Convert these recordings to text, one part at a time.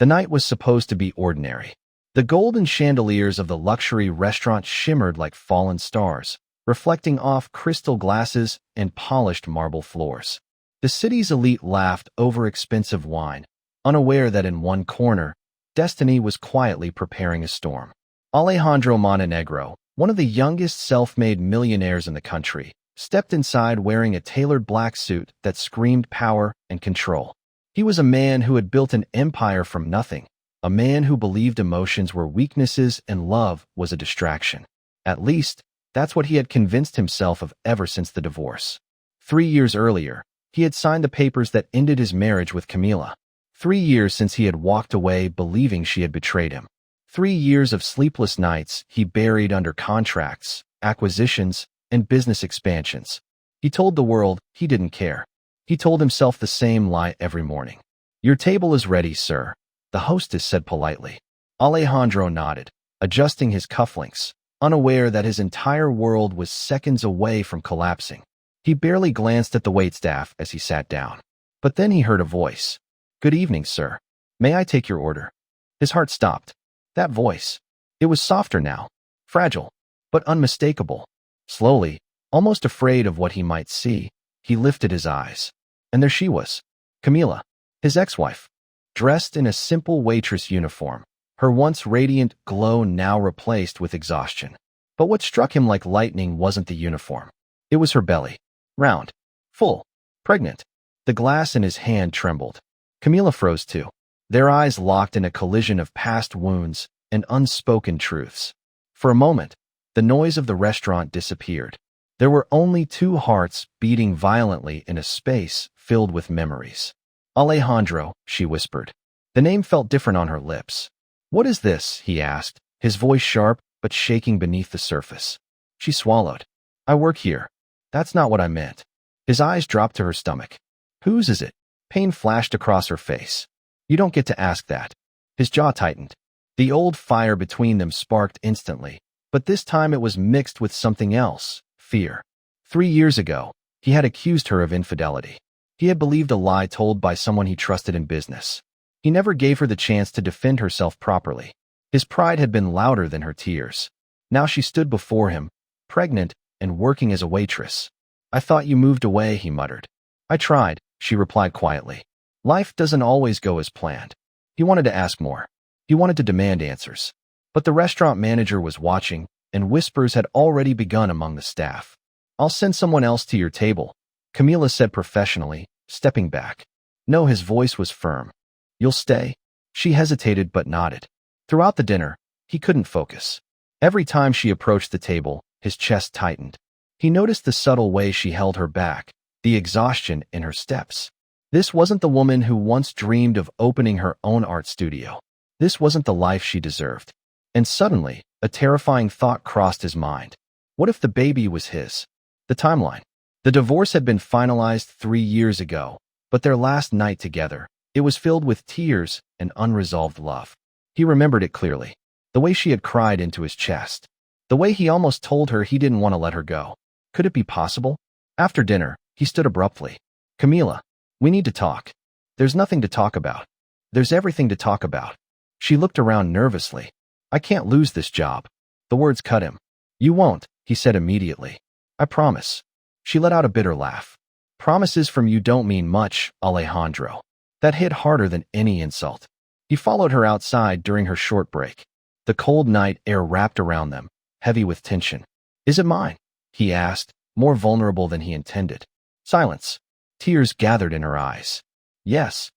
The night was supposed to be ordinary. The golden chandeliers of the luxury restaurant shimmered like fallen stars, reflecting off crystal glasses and polished marble floors. The city's elite laughed over expensive wine, unaware that in one corner, destiny was quietly preparing a storm. Alejandro Montenegro, one of the youngest self-made millionaires in the country, stepped inside wearing a tailored black suit that screamed power and control. He was a man who had built an empire from nothing, a man who believed emotions were weaknesses and love was a distraction. At least, that's what he had convinced himself of ever since the divorce. 3 years earlier, he had signed the papers that ended his marriage with Camila. 3 years since he had walked away believing she had betrayed him. 3 years of sleepless nights he buried under contracts, acquisitions, and business expansions. He told the world he didn't care. He told himself the same lie every morning. "Your table is ready, sir," the hostess said politely. Alejandro nodded, adjusting his cufflinks, unaware that his entire world was seconds away from collapsing. He barely glanced at the waitstaff as he sat down. But then he heard a voice. "Good evening, sir. May I take your order?" His heart stopped. That voice. It was softer now, fragile, but unmistakable. Slowly, almost afraid of what he might see, he lifted his eyes. And there she was, Camila, his ex-wife, dressed in a simple waitress uniform, her once radiant glow now replaced with exhaustion. But what struck him like lightning wasn't the uniform. It was her belly. Round, full, pregnant. The glass in his hand trembled. Camila froze too, their eyes locked in a collision of past wounds and unspoken truths. For a moment, the noise of the restaurant disappeared. There were only two hearts beating violently in a space filled with memories. "Alejandro," she whispered. The name felt different on her lips. "What is this?" he asked, his voice sharp but shaking beneath the surface. She swallowed. "I work here." "That's not what I meant." His eyes dropped to her stomach. "Whose is it?" Pain flashed across her face. "You don't get to ask that." His jaw tightened. The old fire between them sparked instantly, but this time it was mixed with something else, fear. 3 years ago, he had accused her of infidelity. He had believed a lie told by someone he trusted in business. He never gave her the chance to defend herself properly. His pride had been louder than her tears. Now she stood before him, pregnant and working as a waitress. "I thought you moved away," he muttered. "I tried," she replied quietly. Life doesn't always go as planned. He wanted to ask more. He wanted to demand answers. But the restaurant manager was watching, and whispers had already begun among the staff. "I'll send someone else to your table," Camila said professionally, stepping back. No, his voice was firm. "You'll stay?" She hesitated but nodded. Throughout the dinner, he couldn't focus. Every time she approached the table, his chest tightened. He noticed the subtle way she held her back, the exhaustion in her steps. This wasn't the woman who once dreamed of opening her own art studio. This wasn't the life she deserved. And suddenly, a terrifying thought crossed his mind. What if the baby was his? The timeline. The divorce had been finalized 3 years ago, but their last night together, it was filled with tears and unresolved love. He remembered it clearly. The way she had cried into his chest. The way he almost told her he didn't want to let her go. Could it be possible? After dinner, he stood abruptly. "Camila, we need to talk." "There's nothing to talk about." "There's everything to talk about." She looked around nervously. "I can't lose this job." The words cut him. "You won't," he said immediately. "I promise." She let out a bitter laugh. "Promises from you don't mean much, Alejandro." That hit harder than any insult. He followed her outside during her short break. The cold night air wrapped around them, heavy with tension. "Is it mine?" he asked, more vulnerable than he intended. Silence. Tears gathered in her eyes. "Yes."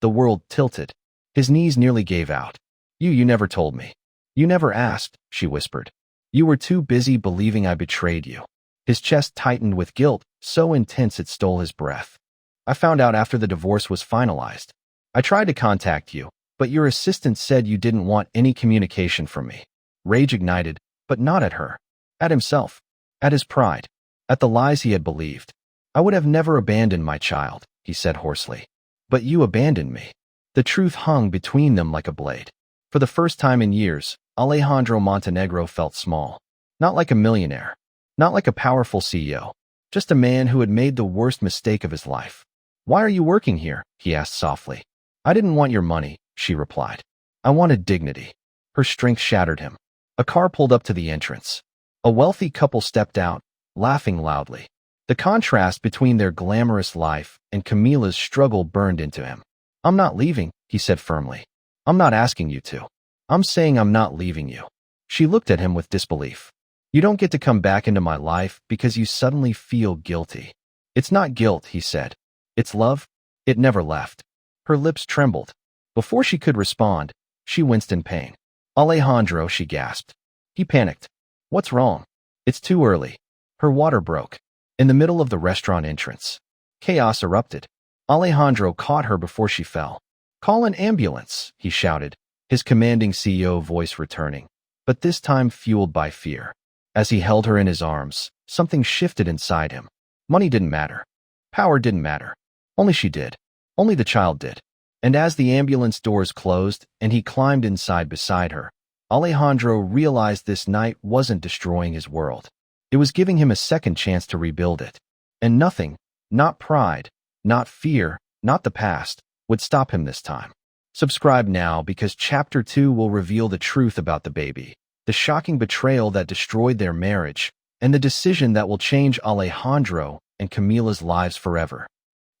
The world tilted. His knees nearly gave out. You never told me. You never asked," she whispered. "You were too busy believing I betrayed you." His chest tightened with guilt, so intense it stole his breath. "I found out after the divorce was finalized. I tried to contact you, but your assistant said you didn't want any communication from me." Rage ignited, but not at her. At himself. At his pride. At the lies he had believed. "I would have never abandoned my child," he said hoarsely. "But you abandoned me." The truth hung between them like a blade. For the first time in years, Alejandro Montenegro felt small. Not like a millionaire. Not like a powerful CEO. Just a man who had made the worst mistake of his life. "Why are you working here?" he asked softly. "I didn't want your money," she replied. I wanted dignity. Her strength shattered him. A car pulled up to the entrance. A wealthy couple stepped out, laughing loudly. The contrast between their glamorous life and Camilla's struggle burned into him. I'm not leaving, he said firmly. I'm not asking you to. I'm saying I'm not leaving you. She looked at him with disbelief. You don't get to come back into my life because you suddenly feel guilty. It's not guilt, he said. It's love. It never left. Her lips trembled. Before she could respond, she winced in pain. Alejandro, she gasped. He panicked. What's wrong? It's too early. Her water broke. In the middle of the restaurant entrance. Chaos erupted. Alejandro caught her before she fell. Call an ambulance, he shouted, his commanding CEO voice returning, but this time fueled by fear. As he held her in his arms, something shifted inside him. Money didn't matter. Power didn't matter. Only she did. Only the child did. And as the ambulance doors closed and he climbed inside beside her, Alejandro realized this night wasn't destroying his world. It was giving him a second chance to rebuild it. And nothing, not pride, not fear, not the past, would stop him this time. Subscribe now because Chapter 2 will reveal the truth about the baby, the shocking betrayal that destroyed their marriage, and the decision that will change Alejandro and Camilla's lives forever.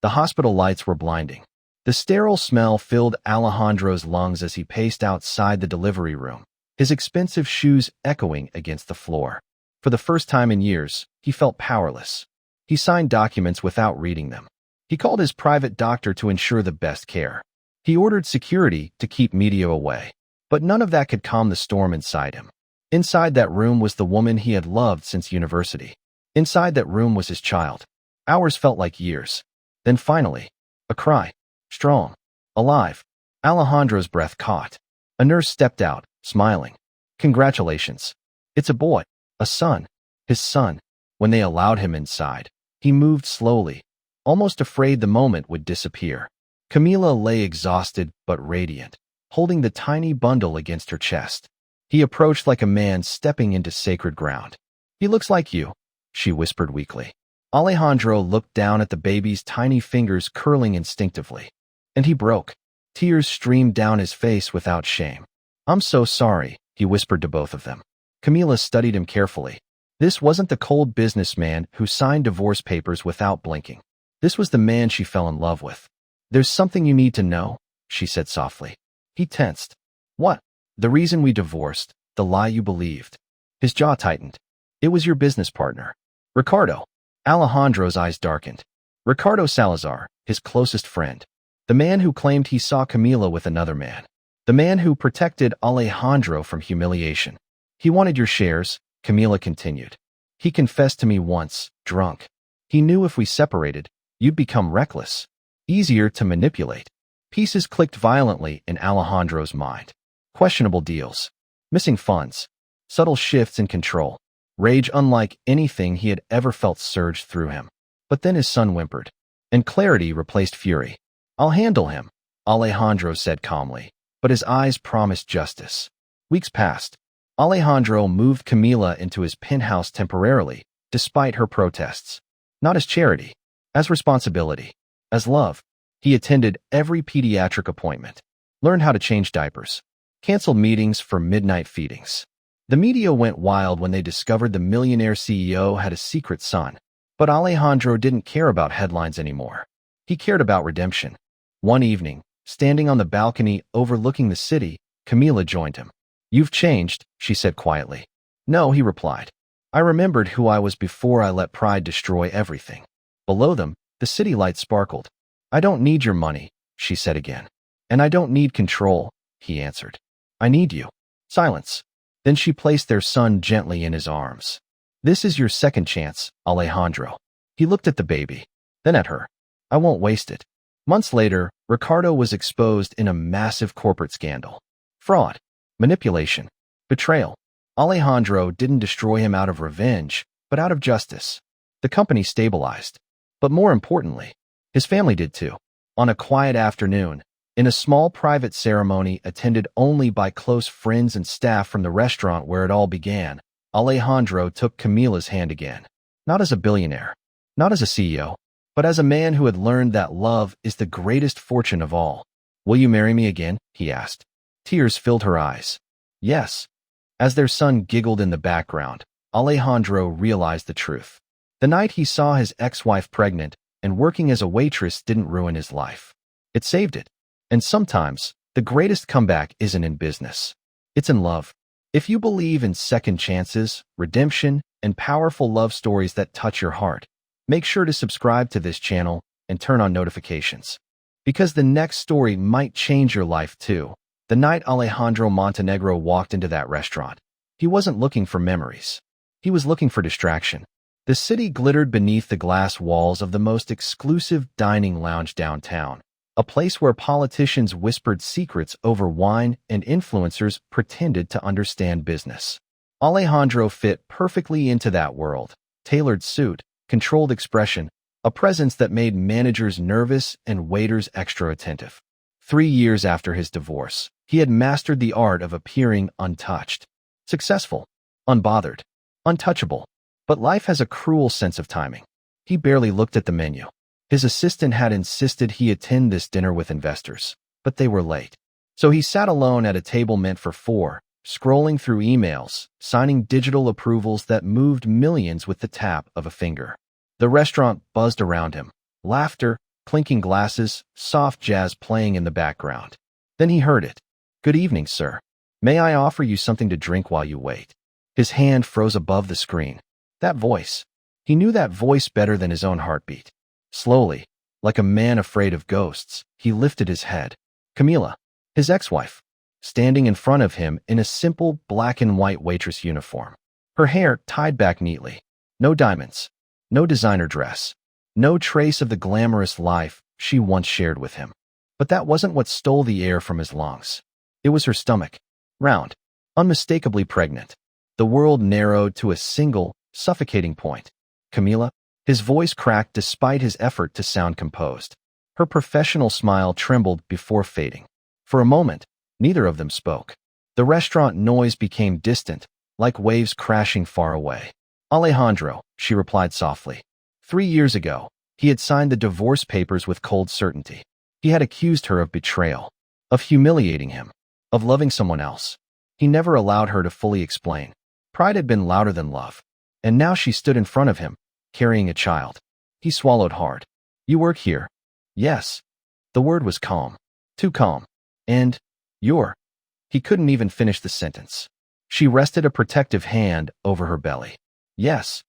The hospital lights were blinding. The sterile smell filled Alejandro's lungs as he paced outside the delivery room, his expensive shoes echoing against the floor. For the first time in years, he felt powerless. He signed documents without reading them. He called his private doctor to ensure the best care. He ordered security to keep media away. But none of that could calm the storm inside him. Inside that room was the woman he had loved since university. Inside that room was his child. Hours felt like years. Then finally, a cry. Strong. Alive. Alejandro's breath caught. A nurse stepped out, smiling. Congratulations. It's a boy. A son. His son. When they allowed him inside, he moved slowly, almost afraid the moment would disappear. Camilla lay exhausted but radiant, holding the tiny bundle against her chest. He approached like a man stepping into sacred ground. He looks like you, she whispered weakly. Alejandro looked down at the baby's tiny fingers curling instinctively. And he broke. Tears streamed down his face without shame. I'm so sorry, he whispered to both of them. Camilla studied him carefully. This wasn't the cold businessman who signed divorce papers without blinking. This was the man she fell in love with. There's something you need to know, she said softly. He tensed. What? The reason we divorced, the lie you believed. His jaw tightened. It was your business partner. Ricardo. Alejandro's eyes darkened. Ricardo Salazar, his closest friend. The man who claimed he saw Camilla with another man. The man who protected Alejandro from humiliation. He wanted your shares, Camilla continued. He confessed to me once, drunk. He knew if we separated, you'd become reckless. Easier to manipulate. Pieces clicked violently in Alejandro's mind. Questionable deals. Missing funds. Subtle shifts in control. Rage unlike anything he had ever felt surged through him. But then his son whimpered. And clarity replaced fury. I'll handle him, Alejandro said calmly, but his eyes promised justice. Weeks passed. Alejandro moved Camilla into his penthouse temporarily, despite her protests. Not as charity, as responsibility, as love. He attended every pediatric appointment, learned how to change diapers, canceled meetings for midnight feedings. The media went wild when they discovered the Millionaire CEO had a secret son. But Alejandro didn't care about headlines anymore. He cared about redemption. One evening, standing on the balcony overlooking the city, Camilla joined him. You've changed, she said quietly. No, he replied. I remembered who I was before I let pride destroy everything. Below them, the city lights sparkled. I don't need your money, she said again. And I don't need control, he answered. I need you. Silence. Then she placed their son gently in his arms. This is your second chance, Alejandro. He looked at the baby, then at her. I won't waste it. Months later, Ricardo was exposed in a massive corporate scandal. Fraud, manipulation, betrayal. Alejandro didn't destroy him out of revenge, but out of justice. The company stabilized. But more importantly, his family did too. On a quiet afternoon, in a small private ceremony attended only by close friends and staff from the restaurant where it all began, Alejandro took Camilla's hand again. Not as a billionaire, not as a CEO, but as a man who had learned that love is the greatest fortune of all. Will you marry me again? He asked. Tears filled her eyes. Yes. As their son giggled in the background, Alejandro realized the truth. The night he saw his ex-wife pregnant and working as a waitress didn't ruin his life. It saved it. And sometimes, the greatest comeback isn't in business. It's in love. If you believe in second chances, redemption, and powerful love stories that touch your heart, make sure to subscribe to this channel and turn on notifications. Because the next story might change your life too. The night Alejandro Montenegro walked into that restaurant, he wasn't looking for memories. He was looking for distraction. The city glittered beneath the glass walls of the most exclusive dining lounge downtown, a place where politicians whispered secrets over wine and influencers pretended to understand business. Alejandro fit perfectly into that world. Tailored suit, controlled expression, a presence that made managers nervous and waiters extra attentive. 3 years after his divorce, he had mastered the art of appearing untouched. Successful, unbothered, untouchable. But life has a cruel sense of timing. He barely looked at the menu. His assistant had insisted he attend this dinner with investors, but they were late. So he sat alone at a table meant for 4, scrolling through emails, signing digital approvals that moved millions with the tap of a finger. The restaurant buzzed around him. Laughter, clinking glasses, soft jazz playing in the background. Then he heard it. Good evening, sir. May I offer you something to drink while you wait? His hand froze above the screen. That voice. He knew that voice better than his own heartbeat. Slowly, like a man afraid of ghosts, he lifted his head. Camila, his ex-wife, standing in front of him in a simple black and white waitress uniform. Her hair tied back neatly. No diamonds. No designer dress. No trace of the glamorous life she once shared with him. But that wasn't what stole the air from his lungs. It was her stomach. Round. Unmistakably pregnant. The world narrowed to a single, suffocating point. Camila? His voice cracked despite his effort to sound composed. Her professional smile trembled before fading. For a moment, neither of them spoke. The restaurant noise became distant, like waves crashing far away. Alejandro, she replied softly. 3 years ago, he had signed the divorce papers with cold certainty. He had accused her of betrayal, of humiliating him, of loving someone else. He never allowed her to fully explain. Pride had been louder than love. And now she stood in front of him, carrying a child. He swallowed hard. You work here? Yes. The word was calm. Too calm. And you're. He couldn't even finish the sentence. She rested a protective hand over her belly. Yes.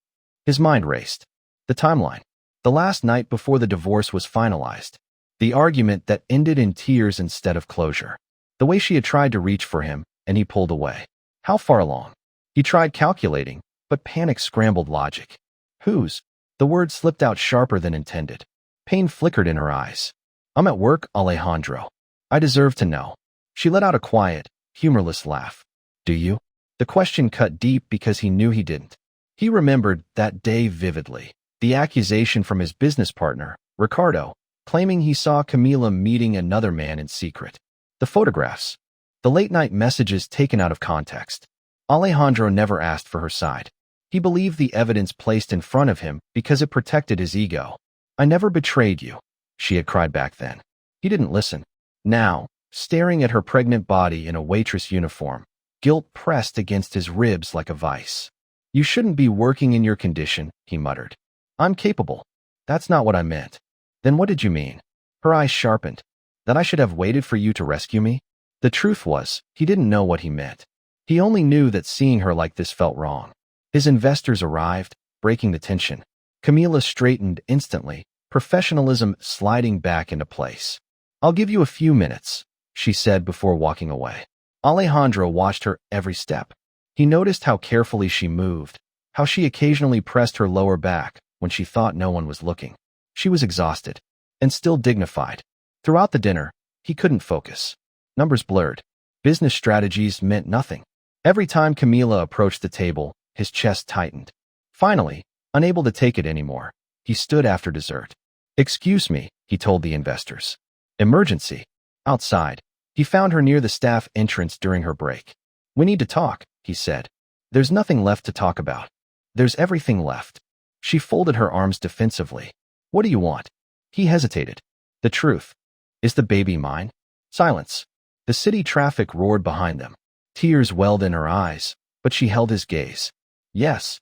His mind raced. The timeline. The last night before the divorce was finalized. The argument that ended in tears instead of closure. The way she had tried to reach for him, and he pulled away. How far along? He tried calculating, but panic scrambled logic. Whose? The word slipped out sharper than intended. Pain flickered in her eyes. I'm at work, Alejandro. I deserve to know. She let out a quiet, humorless laugh. Do you? The question cut deep because he knew he didn't. He remembered that day vividly. The accusation from his business partner, Ricardo, claiming he saw Camila meeting another man in secret. The photographs. The late-night messages taken out of context. Alejandro never asked for her side. He believed the evidence placed in front of him because it protected his ego. I never betrayed you, she had cried back then. He didn't listen. Now, staring at her pregnant body in a waitress uniform, guilt pressed against his ribs like a vice. You shouldn't be working in your condition, he muttered. I'm capable. That's not what I meant. Then what did you mean? Her eyes sharpened. That I should have waited for you to rescue me? The truth was, he didn't know what he meant. He only knew that seeing her like this felt wrong. His investors arrived, breaking the tension. Camila straightened instantly, professionalism sliding back into place. I'll give you a few minutes, she said before walking away. Alejandro watched her every step. He noticed how carefully she moved, how she occasionally pressed her lower back when she thought no one was looking. She was exhausted, and still dignified. Throughout the dinner, he couldn't focus. Numbers blurred. Business strategies meant nothing. Every time Camila approached the table, his chest tightened. Finally, unable to take it anymore, he stood after dessert. Excuse me, he told the investors. Emergency. Outside. He found her near the staff entrance during her break. We need to talk, he said. There's nothing left to talk about. There's everything left. She folded her arms defensively. What do you want? He hesitated. The truth. Is the baby mine? Silence. The city traffic roared behind them. Tears welled in her eyes, but she held his gaze. Yes.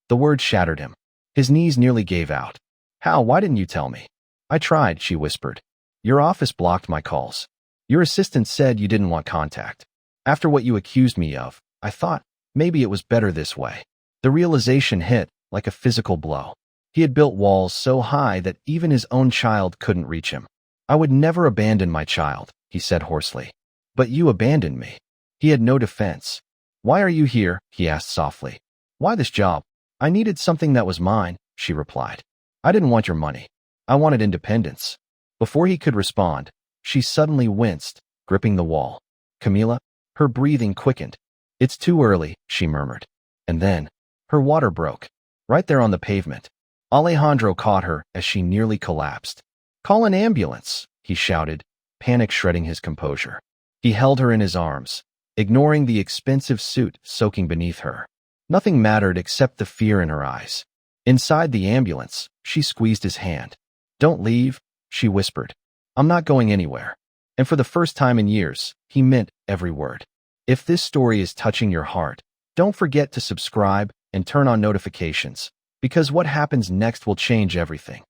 The word shattered him. His knees nearly gave out. How? Why didn't you tell me? I tried, she whispered. Your office blocked my calls. Your assistant said you didn't want contact. After what you accused me of, I thought maybe it was better this way. The realization hit like a physical blow. He had built walls so high that even his own child couldn't reach him. I would never abandon my child, he said hoarsely. But you abandoned me. He had no defense. Why are you here? He asked softly. Why this job? I needed something that was mine, she replied. I didn't want your money. I wanted independence. Before he could respond, she suddenly winced, gripping the wall. Camila? Her breathing quickened. It's too early, she murmured. And then, her water broke. Right there on the pavement. Alejandro caught her as she nearly collapsed. Call an ambulance, he shouted, panic shredding his composure. He held her in his arms, ignoring the expensive suit soaking beneath her. Nothing mattered except the fear in her eyes. Inside the ambulance, she squeezed his hand. Don't leave, she whispered. I'm not going anywhere. And for the first time in years, he meant every word. If this story is touching your heart, don't forget to subscribe and turn on notifications, because what happens next will change everything.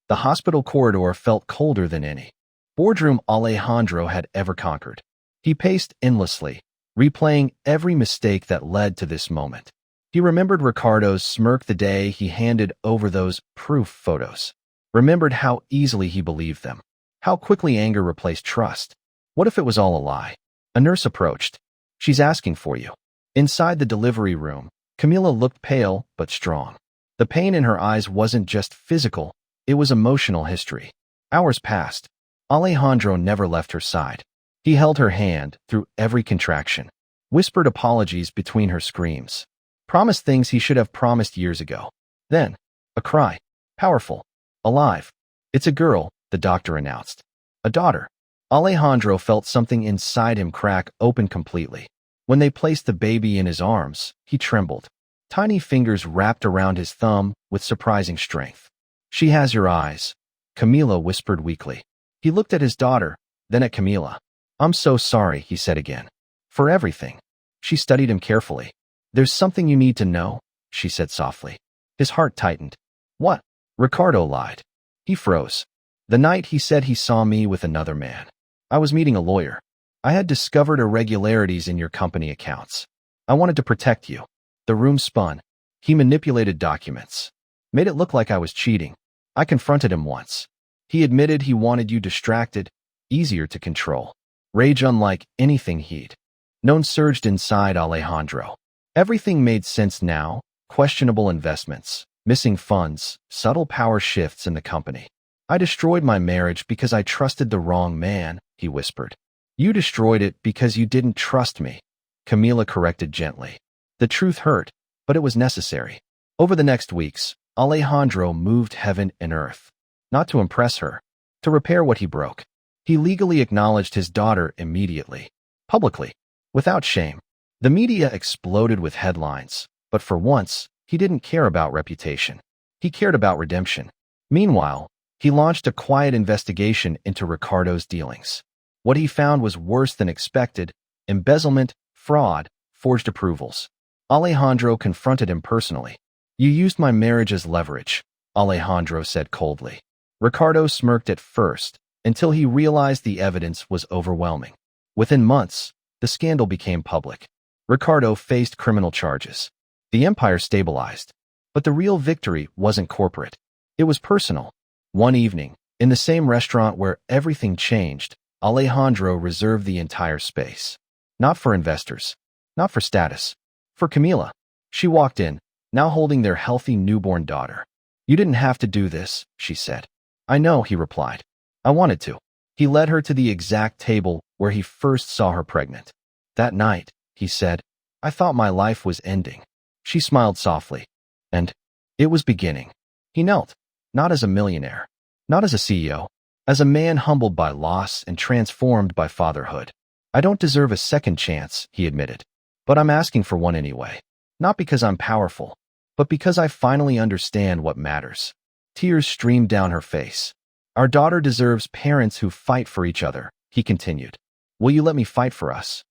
The hospital corridor felt colder than any boardroom Alejandro had ever conquered. He paced endlessly, replaying every mistake that led to this moment. He remembered Ricardo's smirk the day he handed over those proof photos. Remembered how easily he believed them. How quickly anger replaced trust. What if it was all a lie? A nurse approached. She's asking for you. Inside the delivery room, Camila looked pale but strong. The pain in her eyes wasn't just physical, it was emotional history. Hours passed. Alejandro never left her side. He held her hand through every contraction, whispered apologies between her screams, promised things he should have promised years ago. Then, a cry. Powerful. Alive. It's a girl, the doctor announced. A daughter. Alejandro felt something inside him crack open completely. When they placed the baby in his arms, he trembled. Tiny fingers wrapped around his thumb with surprising strength. She has your eyes, Camila whispered weakly. He looked at his daughter, then at Camila. I'm so sorry, he said again. For everything. She studied him carefully. There's something you need to know, she said softly. His heart tightened. What? Ricardo lied. He froze. The night he said he saw me with another man. I was meeting a lawyer. I had discovered irregularities in your company accounts. I wanted to protect you. The room spun. He manipulated documents. Made it look like I was cheating. I confronted him once. He admitted he wanted you distracted, easier to control. Rage unlike anything he'd known surged inside Alejandro. Everything made sense now. Questionable investments, missing funds, subtle power shifts in the company. I destroyed my marriage because I trusted the wrong man, he whispered. You destroyed it because you didn't trust me, Camila corrected gently. The truth hurt, but it was necessary. Over the next weeks, Alejandro moved heaven and earth. Not to impress her, to repair what he broke. He legally acknowledged his daughter immediately, publicly, without shame. The media exploded with headlines, but for once, he didn't care about reputation. He cared about redemption. Meanwhile, he launched a quiet investigation into Ricardo's dealings. What he found was worse than expected: embezzlement, fraud, forged approvals. Alejandro confronted him personally. You used my marriage as leverage, Alejandro said coldly. Ricardo smirked at first, until he realized the evidence was overwhelming. Within months, the scandal became public. Ricardo faced criminal charges. The empire stabilized. But the real victory wasn't corporate. It was personal. One evening, in the same restaurant where everything changed, Alejandro reserved the entire space. Not for investors. Not for status. For Camila. She walked in, now holding their healthy newborn daughter. You didn't have to do this, she said. I know, he replied. I wanted to. He led her to the exact table where he first saw her pregnant. That night, he said, I thought my life was ending. She smiled softly. And it was beginning. He knelt, not as a millionaire, not as a CEO, as a man humbled by loss and transformed by fatherhood. I don't deserve a second chance, he admitted. But I'm asking for one anyway. Not because I'm powerful, but because I finally understand what matters. Tears streamed down her face. Our daughter deserves parents who fight for each other, he continued. Will you let me fight for us?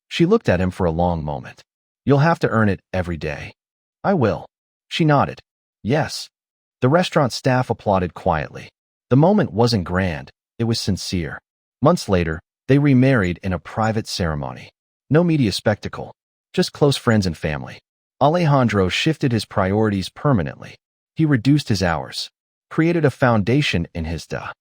She looked at him for a long moment. You'll have to earn it every day. I will. She nodded. Yes. The restaurant staff applauded quietly. The moment wasn't grand, it was sincere. Months later, they remarried in a private ceremony. No media spectacle, just close friends and family. Alejandro shifted his priorities permanently. He reduced his hours, created a foundation in his DEJA,